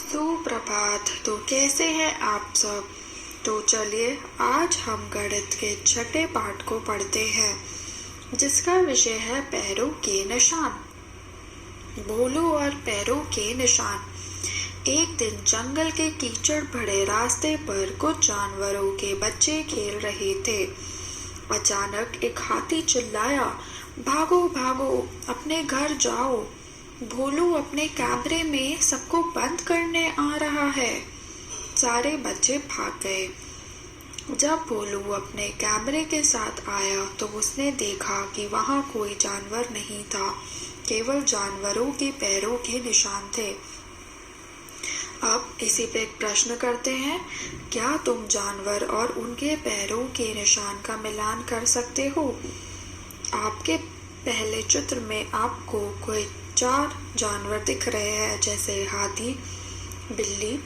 सुप्रभात। तो कैसे हैं आप सब। तो चलिए आज हम गणित के छठे पाठ को पढ़ते हैं, जिसका विषय है पैरों के निशान। भोलू और पैरों के निशान। एक दिन जंगल के कीचड़ भरे रास्ते पर कुछ जानवरों के बच्चे खेल रहे थे। अचानक एक हाथी चिल्लाया, भागो भागो, अपने घर जाओ, भोलू अपने कैमरे में सबको बंद करने आ रहा है। सारे बच्चे भाग गए। जब भोलू अपने कैमरे के साथ आया तो उसने देखा कि वहां कोई जानवर नहीं था, केवल जानवरों के पैरों के निशान थे। अब इसी पे एक प्रश्न करते हैं, क्या तुम जानवर और उनके पैरों के निशान का मिलान कर सकते हो। आपके पहले चित्र में आपको कोई 4 जानवर दिख रहे हैं, जैसे हाथी, बिल्ली,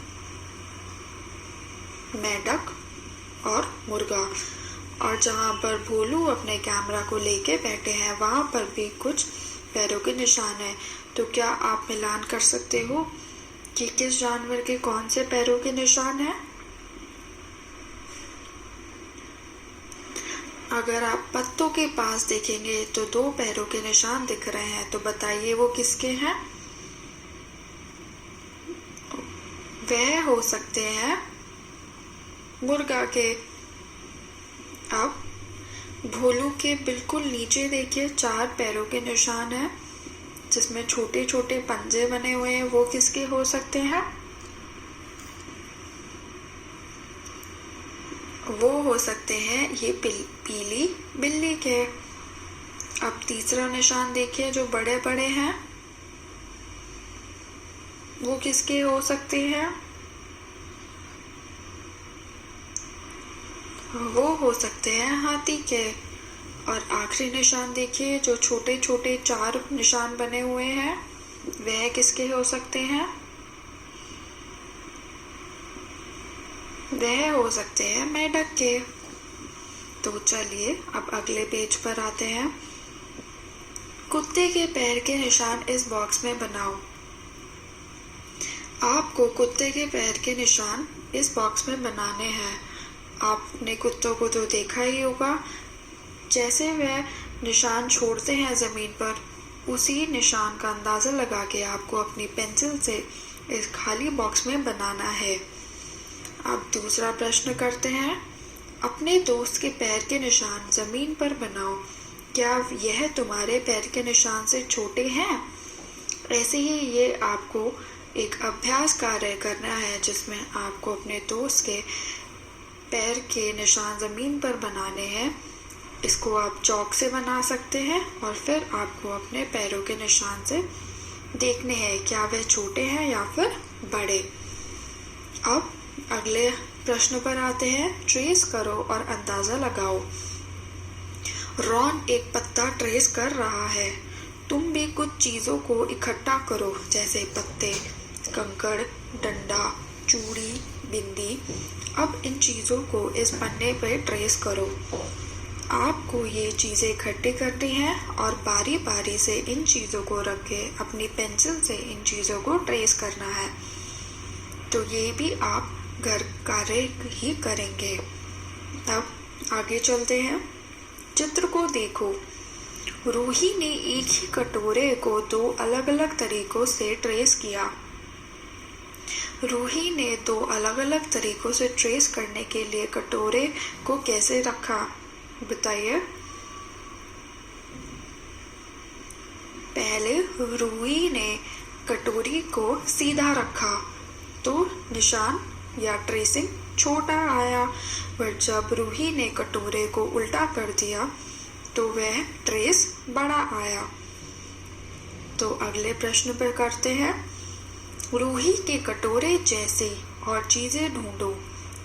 मेंढक और मुर्गा। और जहाँ पर भोलू अपने कैमरा को लेके बैठे हैं वहां पर भी कुछ पैरों के निशान हैं। तो क्या आप मिलान कर सकते हो कि किस जानवर के कौन से पैरों के निशान हैं। अगर आप पत्तों के पास देखेंगे तो 2 पैरों के निशान दिख रहे हैं, तो बताइए वो किसके हैं। वह हो सकते हैं मुर्गा के। अब भोलू के बिल्कुल नीचे देखिए 4 पैरों के निशान हैं, जिसमें छोटे छोटे पंजे बने हुए हैं, वो किसके हो सकते हैं। वो हो सकते हैं ये पीली बिल्ली के। अब तीसरा निशान देखिए जो बड़े बड़े हैं, वो किसके हो सकते हैं। वो हो सकते हैं हाथी के। और आखिरी निशान देखिए जो छोटे छोटे 4 निशान बने हुए हैं, वह किसके हो सकते हैं। वह हो सकते हैं मेंढक के। तो चलिए अब अगले पेज पर आते हैं। कुत्ते के पैर के निशान इस बॉक्स में बनाओ। आपको कुत्ते के पैर के निशान इस बॉक्स में बनाने हैं। आपने कुत्तों को तो देखा ही होगा, जैसे वह निशान छोड़ते हैं जमीन पर, उसी निशान का अंदाजा लगा के आपको अपनी पेंसिल से इस खाली बॉक्स में बनाना है। अब दूसरा प्रश्न करते हैं, अपने दोस्त के पैर के निशान जमीन पर बनाओ। क्या यह तुम्हारे पैर के निशान से छोटे हैं। ऐसे ही ये आपको एक अभ्यास कार्य करना है, जिसमें आपको अपने दोस्त के पैर के निशान जमीन पर बनाने हैं। इसको आप चौक से बना सकते हैं और फिर आपको अपने पैरों के निशान से देखने हैं क्या वह छोटे हैं या फिर बड़े। अब अगले प्रश्न पर आते हैं, ट्रेस करो और अंदाजा लगाओ। रॉन एक पत्ता ट्रेस कर रहा है। तुम भी कुछ चीजों को इकट्ठा करो, जैसे पत्ते, कंकड़, डंडा, चूड़ी, बिंदी। अब इन चीजों को इस पन्ने पर ट्रेस करो। आपको ये चीजें इकट्ठी करनी है और बारी बारी से इन चीजों को रख के अपनी पेंसिल से इन चीजों को ट्रेस करना है। तो ये भी आप घर कार्य ही करेंगे। अब आगे चलते हैं। चित्र को देखो। रूही ने एक ही कटोरे को 2 अलग अलग तरीकों से ट्रेस किया। रूही ने 2 अलग अलग तरीकों से ट्रेस करने के लिए कटोरे को कैसे रखा, बताइए। पहले रूही ने कटोरी को सीधा रखा तो निशान या ट्रेसिंग छोटा आया, पर जब रूही ने कटोरे को उल्टा कर दिया तो वह ट्रेस बड़ा आया। तो अगले प्रश्न पर करते हैं, रूही के कटोरे जैसे और चीजें ढूंढो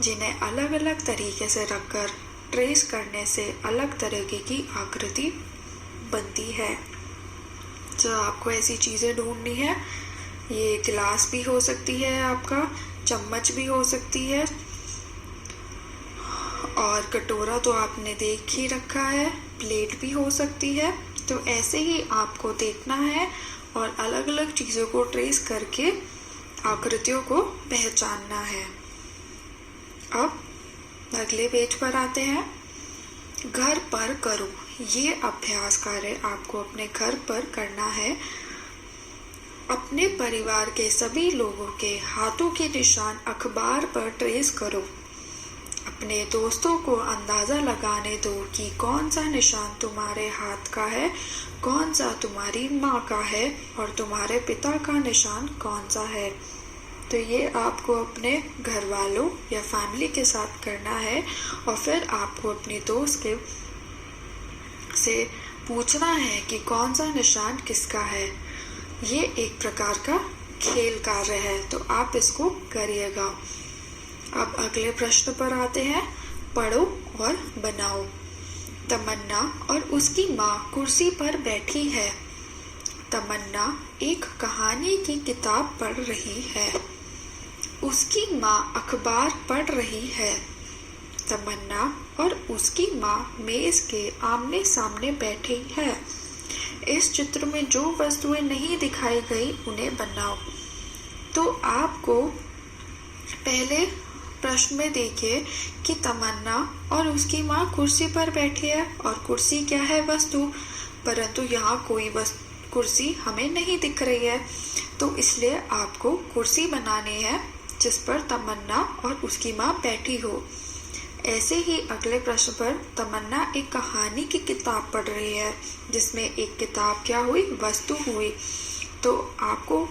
जिन्हें अलग अलग तरीके से रखकर ट्रेस करने से अलग तरीके की आकृति बनती है। तो आपको ऐसी चीजें ढूंढनी है। ये गिलास भी हो सकती है, आपका चम्मच भी हो सकती है, और कटोरा तो आपने देख ही रखा है, प्लेट भी हो सकती है। तो ऐसे ही आपको देखना है और अलग अलग चीज़ों को ट्रेस करके आकृतियों को पहचानना है। अब अगले पेज पर आते हैं। घर पर करो। ये अभ्यास कार्य आपको अपने घर पर करना है। अपने परिवार के सभी लोगों के हाथों के निशान अखबार पर ट्रेस करो। अपने दोस्तों को अंदाजा लगाने दो कि कौन सा निशान तुम्हारे हाथ का है, कौन सा तुम्हारी माँ का है और तुम्हारे पिता का निशान कौन सा है। तो ये आपको अपने घर वालों या फैमिली के साथ करना है और फिर आपको अपने दोस्त के से पूछना है कि कौन सा निशान किसका है। ये एक प्रकार का खेल कार्य है, तो आप इसको करिएगा। अब अगले प्रश्न पर आते हैं। पढ़ो और बनाओ। तमन्ना और उसकी माँ कुर्सी पर बैठी है। तमन्ना एक कहानी की किताब पढ़ रही है। उसकी माँ अखबार पढ़ रही है। तमन्ना और उसकी माँ मेज के आमने सामने बैठी है। इस चित्र में जो वस्तुएं नहीं दिखाई गई उन्हें बनाओ। तो आपको पहले प्रश्न में देखिए कि तमन्ना और उसकी माँ कुर्सी पर बैठी है और कुर्सी क्या है? वस्तु। परंतु यहाँ कोई कुर्सी हमें नहीं दिख रही है, तो इसलिए आपको कुर्सी बनानी है जिस पर तमन्ना और उसकी माँ बैठी हो। ऐसे ही अगले प्रश्न पर तमन्ना एक कहानी की किताब पढ़ रही है जिसमें एक किताब क्या हुई? वस्तु हुई। तो आपको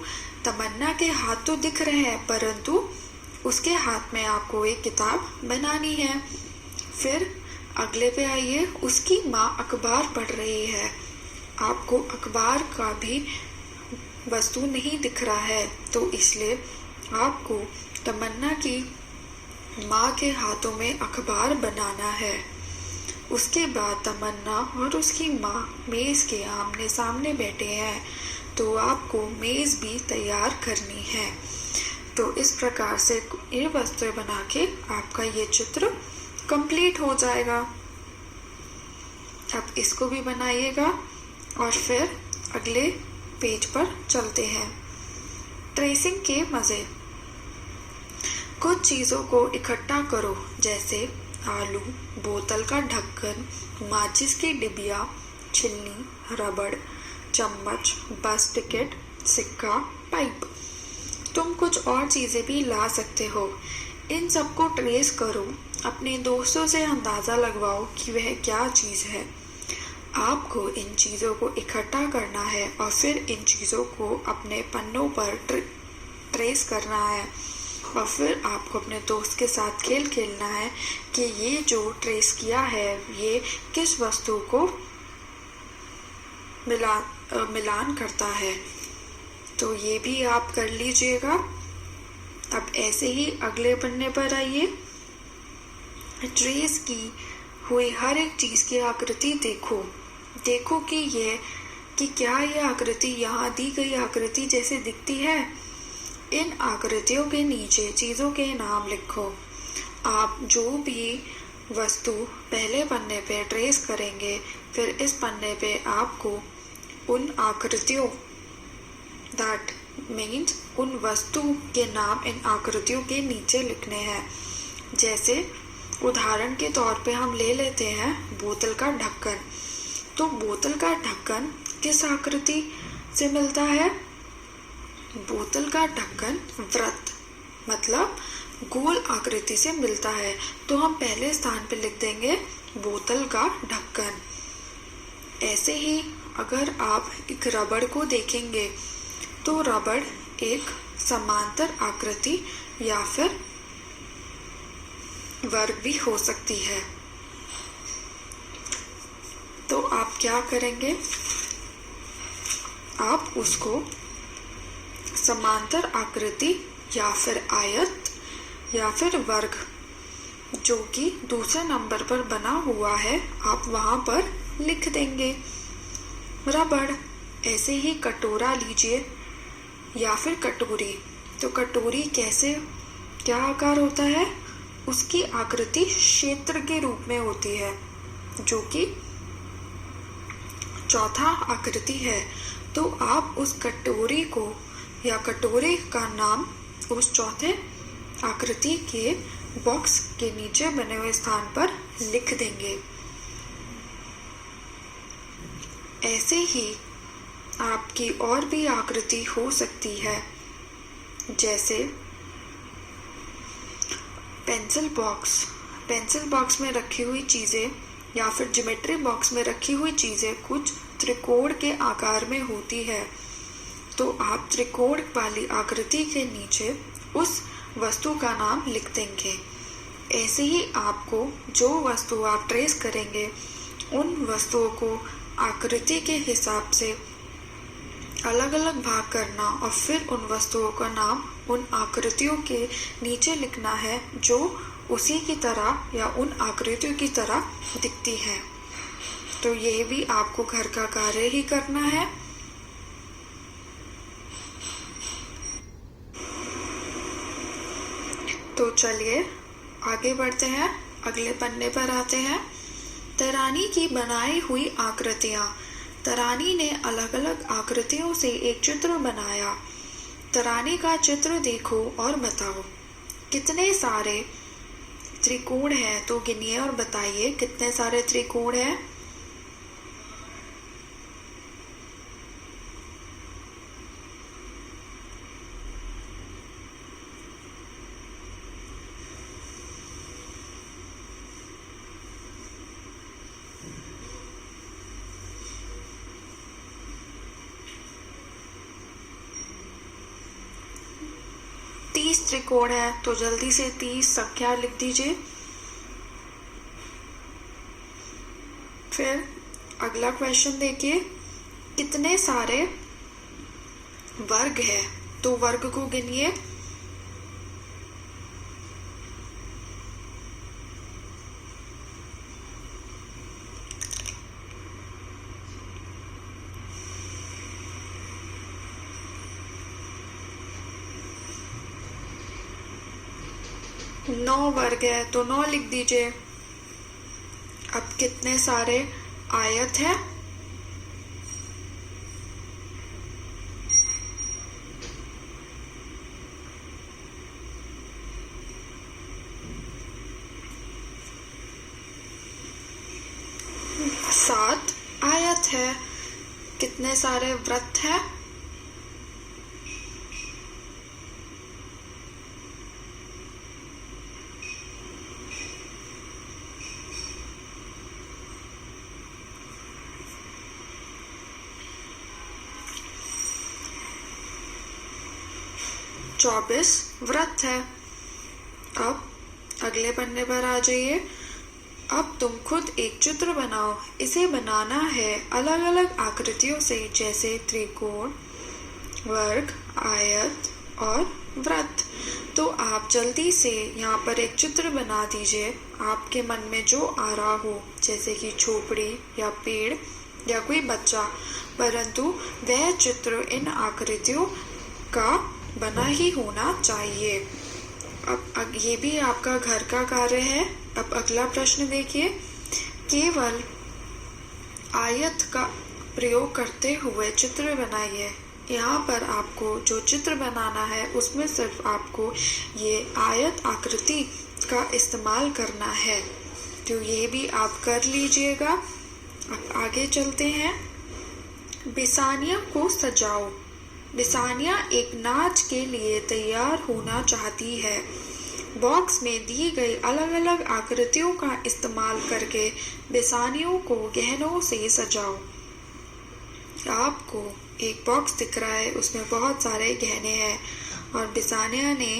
तमन्ना के हाथ तो दिख रहे हैं परंतु उसके हाथ में आपको एक किताब बनानी है। फिर अगले पे आइए। उसकी माँ अखबार पढ़ रही है। आपको अखबार का भी वस्तु नहीं दिख रहा है, तो इसलिए आपको तमन्ना की माँ के हाथों में अखबार बनाना है। उसके बाद तमन्ना और उसकी माँ मेज के आमने सामने बैठे हैं, तो आपको मेज भी तैयार करनी है। तो इस प्रकार से ये वस्तुएं बना के आपका ये चित्र कंप्लीट हो जाएगा। अब इसको भी बनाइएगा और फिर अगले पेज पर चलते हैं। ट्रेसिंग के मजे। कुछ चीज़ों को इकट्ठा करो, जैसे आलू, बोतल का ढक्कन, माचिस की डिबिया, छिलनी, रबड़, चम्मच, बस टिकट, सिक्का, पाइप। तुम कुछ और चीज़ें भी ला सकते हो। इन सबको ट्रेस करो। अपने दोस्तों से अंदाज़ा लगवाओ कि वह क्या चीज़ है। आपको इन चीज़ों को इकट्ठा करना है और फिर इन चीज़ों को अपने पन्नों पर ट्रेस करना है और फिर आपको अपने दोस्त के साथ खेल खेलना है कि ये जो ट्रेस किया है ये किस वस्तु को मिलान करता है। तो ये भी आप कर लीजिएगा। अब ऐसे ही अगले पन्ने पर आइए। ट्रेस की हुई हर एक चीज़ की आकृति देखो। देखो कि क्या ये आकृति यहाँ दी गई आकृति जैसे दिखती है। इन आकृतियों के नीचे चीज़ों के नाम लिखो। आप जो भी वस्तु पहले पन्ने पे ट्रेस करेंगे, फिर इस पन्ने पे आपको उन आकृतियों दैट मीन्स उन वस्तु के नाम इन आकृतियों के नीचे लिखने हैं। जैसे उदाहरण के तौर पे हम ले लेते हैं बोतल का ढक्कन। तो बोतल का ढक्कन किस आकृति से मिलता है? बोतल का ढक्कन वृत्त मतलब गोल आकृति से मिलता है, तो हम पहले स्थान पर लिख देंगे बोतल का ढक्कन। ऐसे ही अगर आप एक रबड़ को देखेंगे तो रबड़ एक समांतर आकृति या फिर वर्ग भी हो सकती है। तो आप क्या करेंगे? आप उसको समांतर आकृति या फिर आयत या फिर वर्ग जो कि दूसरे नंबर पर बना हुआ है आप वहां पर लिख देंगे। रबड़। ऐसे ही कटोरा लीजिए या फिर कटोरी। तो कटोरी क्या आकार होता है? उसकी आकृति क्षेत्र के रूप में होती है जो कि चौथा आकृति है। तो आप उस कटोरी को या कटोरे का नाम उस चौथे आकृति के बॉक्स के नीचे बने हुए स्थान पर लिख देंगे। ऐसे ही आपकी और भी आकृति हो सकती है, जैसे पेंसिल बॉक्स में रखी हुई चीज़ें या फिर ज्योमेट्री बॉक्स में रखी हुई चीज़ें कुछ त्रिकोण के आकार में होती है, तो आप त्रिकोण वाली आकृति के नीचे उस वस्तु का नाम लिख देंगे। ऐसे ही आपको जो वस्तु आप ट्रेस करेंगे उन वस्तुओं को आकृति के हिसाब से अलग अलग भाग करना और फिर उन वस्तुओं का नाम उन आकृतियों के नीचे लिखना है जो उसी की तरह या उन आकृतियों की तरह दिखती है। तो ये भी आपको घर का कार्य ही करना है। तो चलिए आगे बढ़ते हैं, अगले पन्ने पर आते हैं। तरानी की बनाई हुई आकृतियाँ। तरानी ने अलग अलग आकृतियों से एक चित्र बनाया। तरानी का चित्र देखो और बताओ कितने सारे त्रिकोण हैं, तो गिनिए और बताइए कितने सारे त्रिकोण हैं। तीस त्रिकोण है, तो जल्दी से 30 संख्या लिख दीजिए। फिर अगला क्वेश्चन देखिए, कितने सारे वर्ग है, तो वर्ग को गिनिए। नौ वर्ग है, तो 9 लिख दीजिए। अब कितने सारे आयत है, सात आयत है। कितने सारे वृत्त है, 24 वृत्त है। अब अगले पन्ने पर आ जाइए। अब तुम खुद एक चित्र बनाओ। इसे बनाना है अलग अलग आकृतियों से, जैसे त्रिकोण, वर्ग, आयत और वृत्त। तो आप जल्दी से यहाँ पर एक चित्र बना दीजिए, आपके मन में जो आ रहा हो, जैसे कि झोपड़ी या पेड़ या कोई बच्चा, परंतु वह चित्र इन आकृतियों का बना ही होना चाहिए। अब ये भी आपका घर का कार्य है। अब अगला प्रश्न देखिए, केवल आयत का प्रयोग करते हुए चित्र बनाइए। यहाँ पर आपको जो चित्र बनाना है उसमें सिर्फ आपको ये आयत आकृति का इस्तेमाल करना है, तो ये भी आप कर लीजिएगा। अब आगे चलते हैं। बिसानिया को सजाओ। बिसानिया एक नाच के लिए तैयार होना चाहती है। बॉक्स में दी गई अलग अलग आकृतियों का इस्तेमाल करके बिसानियों को गहनों से सजाओ। आपको एक बॉक्स दिख रहा है, उसमें बहुत सारे गहने हैं और बिसानिया ने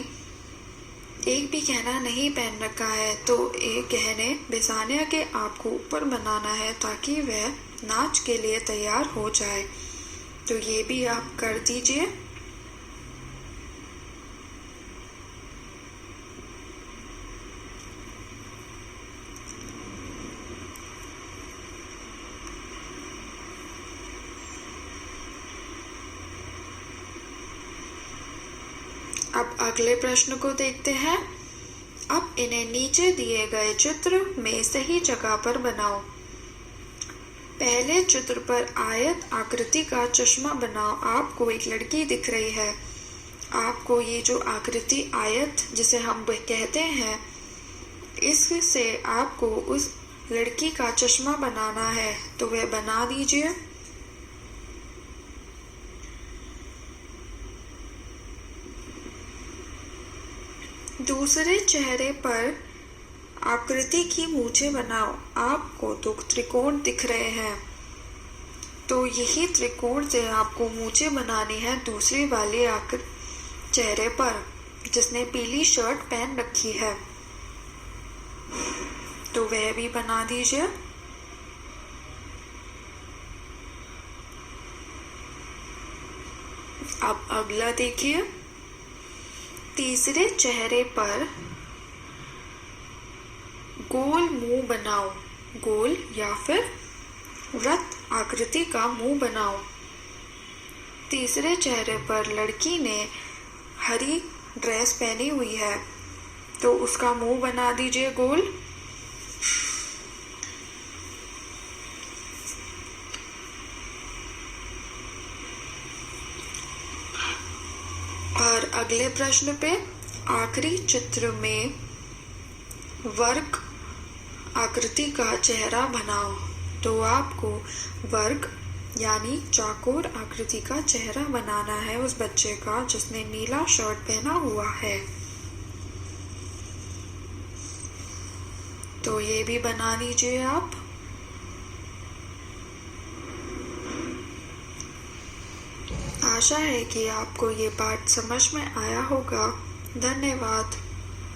एक भी गहना नहीं पहन रखा है, तो एक गहने बिसानिया के आपको ऊपर बनाना है ताकि वह नाच के लिए तैयार हो जाए। तो ये भी आप कर दीजिए। अब अगले प्रश्न को देखते हैं। अब इन्हें नीचे दिए गए चित्र में सही जगह पर बनाओ। पहले चित्र पर आयत आकृति का चश्मा बनाओ। आपको एक लड़की दिख रही है। आपको ये जो आकृति आयत जिसे हम कहते हैं, इससे आपको उस लड़की का चश्मा बनाना है, तो वह बना दीजिए। दूसरे चेहरे पर आकृति की मूछें बनाओ। आपको तो त्रिकोण दिख रहे हैं, तो यही त्रिकोण से आपको मूछें बनानी है दूसरी वाली चेहरे पर, जिसने पीली शर्ट पहन रखी है, तो वह भी बना दीजिए। अब अगला देखिए। तीसरे चेहरे पर गोल मुंह बनाओ। गोल या फिर वृत्त आकृति का मुंह बनाओ। तीसरे चेहरे पर लड़की ने हरी ड्रेस पहनी हुई है, तो उसका मुंह बना दीजिए गोल। और अगले प्रश्न पे आखिरी चित्र में वर्ग आकृति का चेहरा बनाओ। तो आपको वर्ग यानी चौकोर आकृति का चेहरा बनाना है उस बच्चे का जिसने नीला शर्ट पहना हुआ है। तो ये भी बना लीजिए आप। आशा है कि आपको ये पाठ समझ में आया होगा। धन्यवाद।